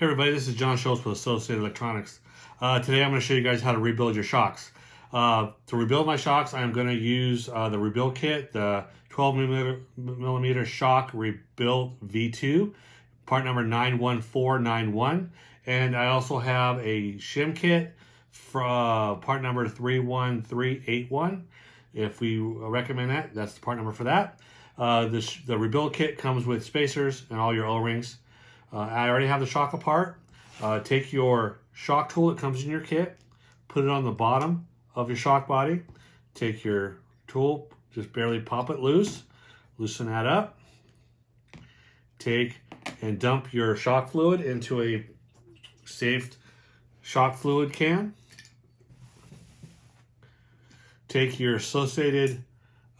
Hey everybody, this is John Schultz with Associated Electronics. Today I'm going to show you guys how to rebuild your shocks. To rebuild my shocks, I'm going to use the rebuild kit, the 12 millimeter shock rebuild V2, part number 91491. And I also have a shim kit for part number 31381. If we recommend that, that's the part number for that. The rebuild kit comes with spacers and all your O-rings. I already have the shock apart. Take your shock tool that comes in your kit, put it on the bottom of your shock body. Take your tool, just barely pop it loose, loosen that up. Take and dump your shock fluid into a safe shock fluid can. Take your associated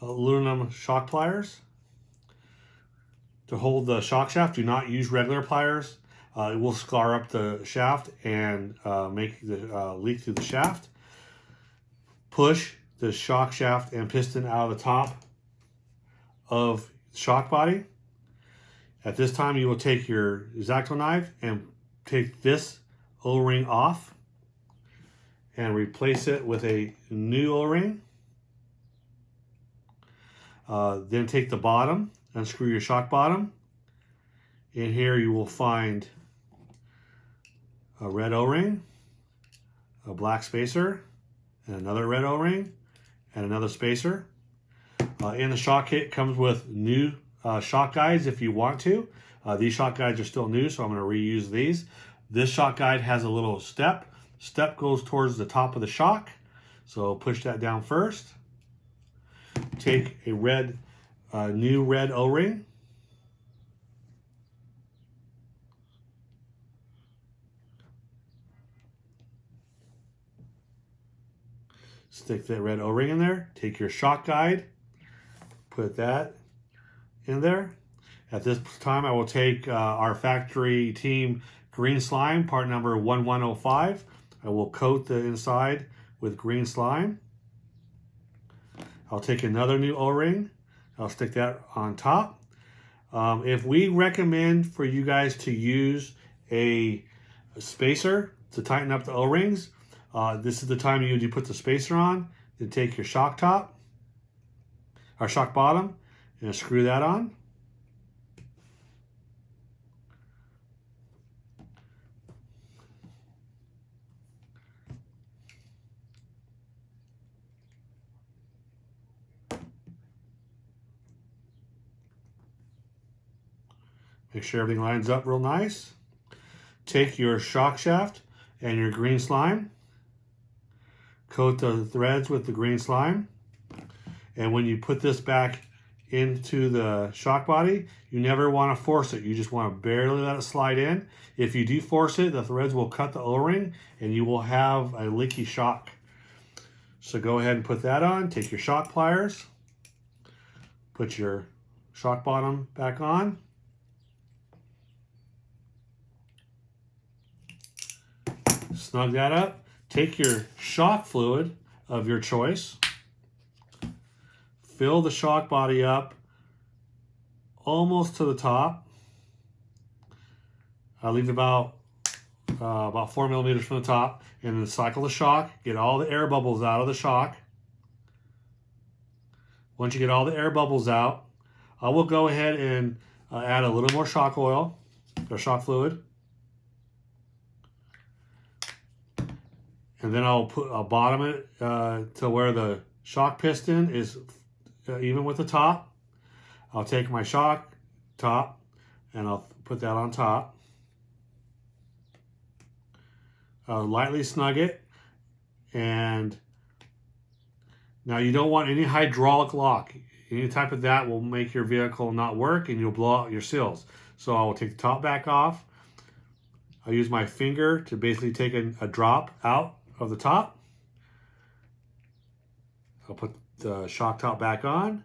aluminum shock pliers. To hold the shock shaft, do not use regular pliers. It will scar up the shaft and make the leak through the shaft. Push the shock shaft and piston out of the top of the shock body. At this time, you will take your X-Acto knife and take this O-ring off and replace it with a new O-ring. Then take the bottom, unscrew your shock bottom. In here you will find a red O-ring, a black spacer, and another red O-ring, and another spacer. In the shock kit comes with new shock guides if you want to. These shock guides are still new, so I'm going to reuse these. This shock guide has a little step. Step goes towards the top of the shock, so push that down first. Take a new red O-ring. Stick that red O-ring in there. Take your shock guide, put that in there. At this time, I will take our factory team green slime, part number 1105. I will coat the inside with green slime. I'll take another new O-ring. I'll stick that on top. If we recommend for you guys to use a spacer to tighten up the O-rings, this is the time you put the spacer on, then take your shock top, or shock bottom, and screw that on. Make sure everything lines up real nice. Take your shock shaft and your green slime. Coat the threads with the green slime. And when you put this back into the shock body, you never want to force it. You just want to barely let it slide in. If you do force it, the threads will cut the O-ring and you will have a leaky shock. So go ahead and put that on. Take your shock pliers. Put your shock bottom back on. Snug that up. Take your shock fluid of your choice. Fill the shock body up almost to the top. I leave about 4 millimeters from the top, and then cycle the shock. Get all the air bubbles out of the shock. Once you get all the air bubbles out, I will go ahead and add a little more shock oil or shock fluid. And then I'll bottom it to where the shock piston is even with the top. I'll take my shock top and I'll put that on top. I'll lightly snug it. And now you don't want any hydraulic lock. Any type of that will make your vehicle not work and you'll blow out your seals. So I will take the top back off. I'll use my finger to basically take a drop out of the top. I'll put the shock top back on,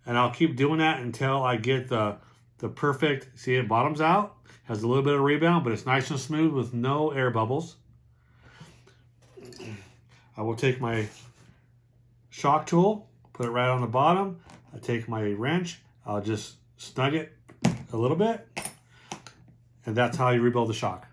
and I'll keep doing that until I get the perfect, see it bottoms out, has a little bit of rebound, but it's nice and smooth with no air bubbles. I will take my shock tool, put it right on the bottom. I take my wrench, I'll just snug it a little bit, And that's how you rebuild the shock.